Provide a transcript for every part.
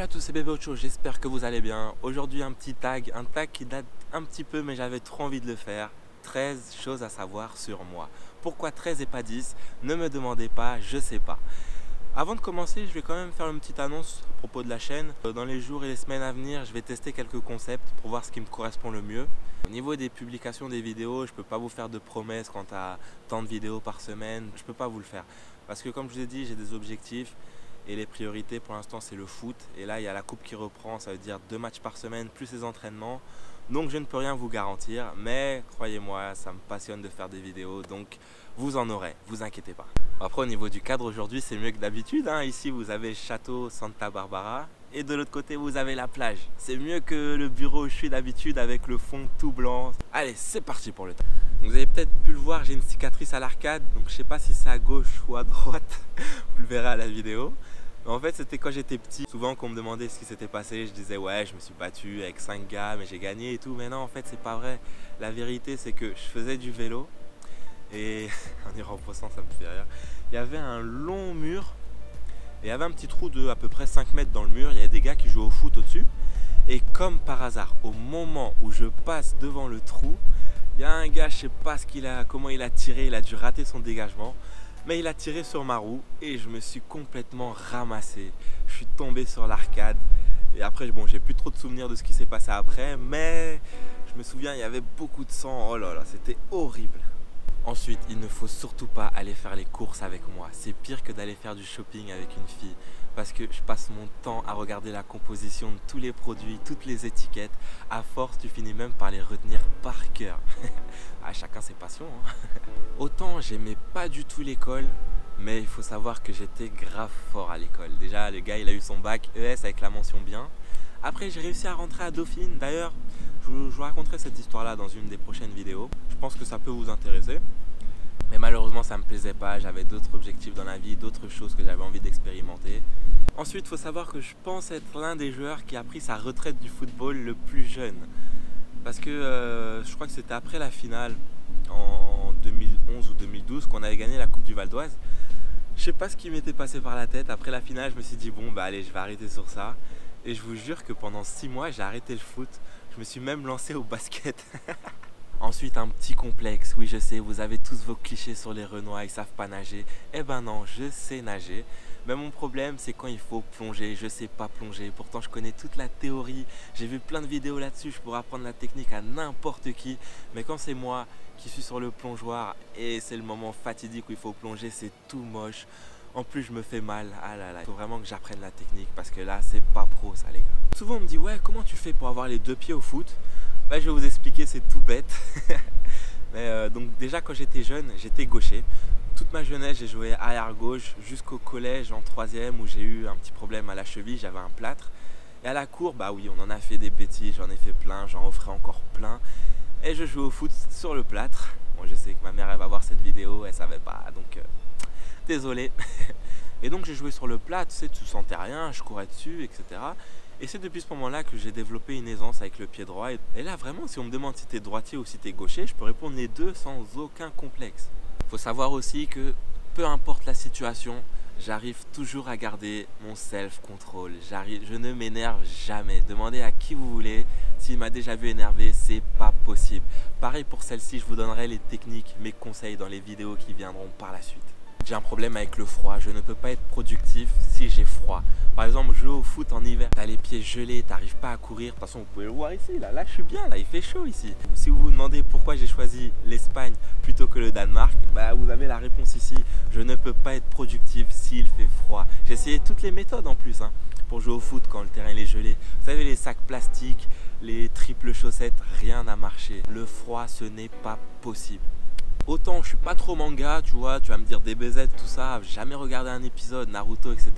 à tous, c'est Bébé Ocho, j'espère que vous allez bien. Aujourd'hui un tag qui date un petit peu mais j'avais trop envie de le faire. 13 choses à savoir sur moi. Pourquoi 13 et pas 10? Ne me demandez pas, je sais pas. Avant de commencer, je vais quand même faire une petite annonce à propos de la chaîne. Dans les jours et les semaines à venir, je vais tester quelques concepts pour voir ce qui me correspond le mieux. Au niveau des publications des vidéos, je ne peux pas vous faire de promesses quant à tant de vidéos par semaine. Je ne peux pas vous le faire. Parce que comme je vous ai dit, j'ai des objectifs. Et les priorités pour l'instant c'est le foot. Et là il y a la coupe qui reprend, ça veut dire 2 matchs par semaine plus les entraînements. Donc je ne peux rien vous garantir. Mais croyez-moi, ça me passionne de faire des vidéos. Donc vous en aurez, vous inquiétez pas. Après au niveau du cadre aujourd'hui c'est mieux que d'habitude. Ici vous avez le château Santa Barbara. Et de l'autre côté vous avez la plage. C'est mieux que le bureau où je suis d'habitude avec le fond tout blanc. Allez c'est parti pour le temps. Vous avez peut-être pu le voir, j'ai une cicatrice à l'arcade. Donc je sais pas si c'est à gauche ou à droite. Vous le verrez à la vidéo. En fait c'était quand j'étais petit, souvent qu'on me demandait ce qui s'était passé, je disais ouais je me suis battu avec 5 gars mais j'ai gagné et tout, mais non en fait c'est pas vrai. La vérité c'est que je faisais du vélo et en y repensant ça me fait rire. Il y avait un long mur et il y avait un petit trou de à peu près 5 mètres dans le mur, il y avait des gars qui jouaient au foot au-dessus et comme par hasard au moment où je passe devant le trou, il y a un gars, je sais pas comment il a tiré, il a dû rater son dégagement. Mais il a tiré sur ma roue et je me suis complètement ramassé. Je suis tombé sur l'arcade et après bon j'ai plus trop de souvenirs de ce qui s'est passé après, mais je me souviens il y avait beaucoup de sang, oh là là c'était horrible. Ensuite il ne faut surtout pas aller faire les courses avec moi, c'est pire que d'aller faire du shopping avec une fille. Parce que je passe mon temps à regarder la composition de tous les produits, toutes les étiquettes. À force, tu finis même par les retenir par cœur. À chacun ses passions. Autant j'aimais pas du tout l'école, mais il faut savoir que j'étais grave fort à l'école. Déjà, le gars, il a eu son bac ES avec la mention bien. Après, j'ai réussi à rentrer à Dauphine. D'ailleurs, je vous raconterai cette histoire-là dans une des prochaines vidéos. Je pense que ça peut vous intéresser. Mais malheureusement ça me plaisait pas, j'avais d'autres objectifs dans la vie, d'autres choses que j'avais envie d'expérimenter. Ensuite il faut savoir que je pense être l'un des joueurs qui a pris sa retraite du football le plus jeune. Parce que je crois que c'était après la finale en 2011 ou 2012 qu'on avait gagné la Coupe du Val d'Oise. Je sais pas ce qui m'était passé par la tête, après la finale je me suis dit bon bah allez je vais arrêter sur ça. Et je vous jure que pendant 6 mois j'ai arrêté le foot, je me suis même lancé au basket. Ensuite un petit complexe, oui je sais, vous avez tous vos clichés sur les Renois, ils savent pas nager. Eh ben non, je sais nager. Mais mon problème c'est quand il faut plonger, je sais pas plonger. Pourtant je connais toute la théorie, j'ai vu plein de vidéos là-dessus, je pourrais apprendre la technique à n'importe qui. Mais quand c'est moi qui suis sur le plongeoir et c'est le moment fatidique où il faut plonger, c'est tout moche. En plus je me fais mal, ah là là, il faut vraiment que j'apprenne la technique parce que là c'est pas pro ça les gars. Souvent on me dit ouais comment tu fais pour avoir les 2 pieds au foot? Bah, je vais vous expliquer, c'est tout bête. Mais donc déjà quand j'étais jeune, j'étais gaucher. Toute ma jeunesse, j'ai joué arrière gauche jusqu'au collège en 3e où j'ai eu un petit problème à la cheville, j'avais un plâtre. Et à la cour, bah oui, on en a fait des bêtises, j'en ai fait plein, j'en referai encore plein. Et je joue au foot sur le plâtre. Bon, je sais que ma mère elle va voir cette vidéo, elle savait pas, donc désolé. Et donc j'ai joué sur le plâtre, tu sais, tu sentais rien, je courais dessus, etc. Et c'est depuis ce moment-là que j'ai développé une aisance avec le pied droit. Et là, vraiment, si on me demande si t'es droitier ou si t'es gaucher, je peux répondre les deux sans aucun complexe. Il faut savoir aussi que, peu importe la situation, j'arrive toujours à garder mon self-control. Je ne m'énerve jamais. Demandez à qui vous voulez. S'il m'a déjà vu énervé, c'est pas possible. Pareil pour celle-ci, je vous donnerai les techniques, mes conseils dans les vidéos qui viendront par la suite. J'ai un problème avec le froid, je ne peux pas être productif si j'ai froid. Par exemple, jouer au foot en hiver, t'as les pieds gelés, t'arrives pas à courir. De toute façon, vous pouvez le voir ici, là je suis bien, là il fait chaud ici. Si vous vous demandez pourquoi j'ai choisi l'Espagne plutôt que le Danemark, bah vous avez la réponse ici. Je ne peux pas être productif s'il fait froid. J'ai essayé toutes les méthodes en plus pour jouer au foot quand le terrain il est gelé. Vous savez, les sacs plastiques, les triples chaussettes, rien n'a marché. Le froid, ce n'est pas possible. Autant je suis pas trop manga, tu vois, tu vas me dire DBZ, tout ça, j'ai jamais regardé un épisode, Naruto, etc.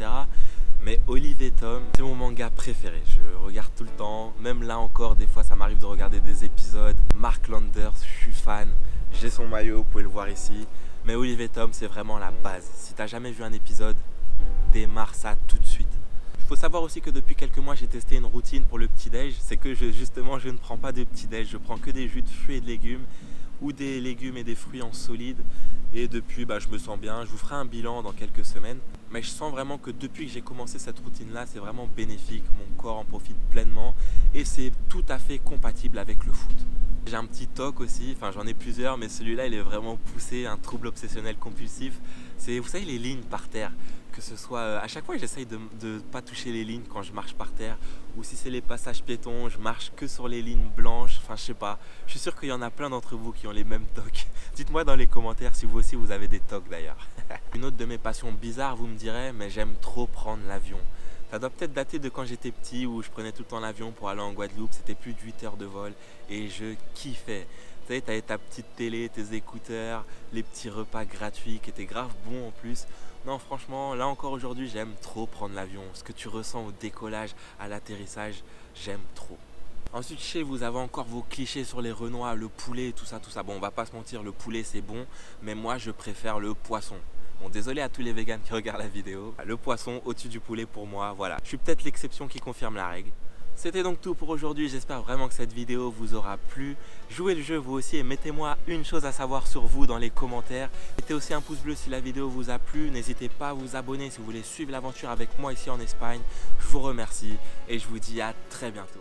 Mais Olive et Tom, c'est mon manga préféré, je regarde tout le temps, même là encore, des fois ça m'arrive de regarder des épisodes. Mark Landers, je suis fan, j'ai son maillot, vous pouvez le voir ici. Mais Olive et Tom, c'est vraiment la base. Si t'as jamais vu un épisode, démarre ça tout de suite. Il faut savoir aussi que depuis quelques mois, j'ai testé une routine pour le petit-déj. C'est que justement, je ne prends pas de petit-déj, je prends que des jus de fruits et de légumes. ou des légumes et des fruits en solide. Et depuis, je me sens bien. Je vous ferai un bilan dans quelques semaines. Mais je sens vraiment que depuis que j'ai commencé cette routine-là, c'est vraiment bénéfique. Mon corps en profite pleinement et c'est tout à fait compatible avec le foot. J'ai un petit TOC aussi, enfin j'en ai plusieurs, mais celui-là il est vraiment poussé, un trouble obsessionnel compulsif. C'est, vous savez, les lignes par terre, que ce soit à chaque fois j'essaye de ne pas toucher les lignes quand je marche par terre, ou si c'est les passages piétons, je marche que sur les lignes blanches, enfin je sais pas. Je suis sûr qu'il y en a plein d'entre vous qui ont les mêmes TOC. Dites-moi dans les commentaires si vous aussi vous avez des TOC d'ailleurs. Une autre de mes passions bizarres, vous me direz, mais j'aime trop prendre l'avion. Ça doit peut-être dater de quand j'étais petit où je prenais tout le temps l'avion pour aller en Guadeloupe. C'était plus de 8 heures de vol et je kiffais. Tu sais, t'avais ta petite télé, tes écouteurs, les petits repas gratuits qui étaient grave bons en plus. Non, franchement, là encore aujourd'hui, j'aime trop prendre l'avion. Ce que tu ressens au décollage, à l'atterrissage, j'aime trop. Ensuite, je sais, vous avez encore vos clichés sur les Renois, le poulet, tout ça, tout ça. Bon, on va pas se mentir, le poulet c'est bon, mais moi je préfère le poisson. Bon, désolé à tous les véganes qui regardent la vidéo. Le poisson au-dessus du poulet pour moi, voilà. Je suis peut-être l'exception qui confirme la règle. C'était donc tout pour aujourd'hui, j'espère vraiment que cette vidéo vous aura plu. Jouez le jeu vous aussi et mettez-moi une chose à savoir sur vous dans les commentaires. Mettez aussi un pouce bleu si la vidéo vous a plu. N'hésitez pas à vous abonner si vous voulez suivre l'aventure avec moi ici en Espagne. Je vous remercie et je vous dis à très bientôt.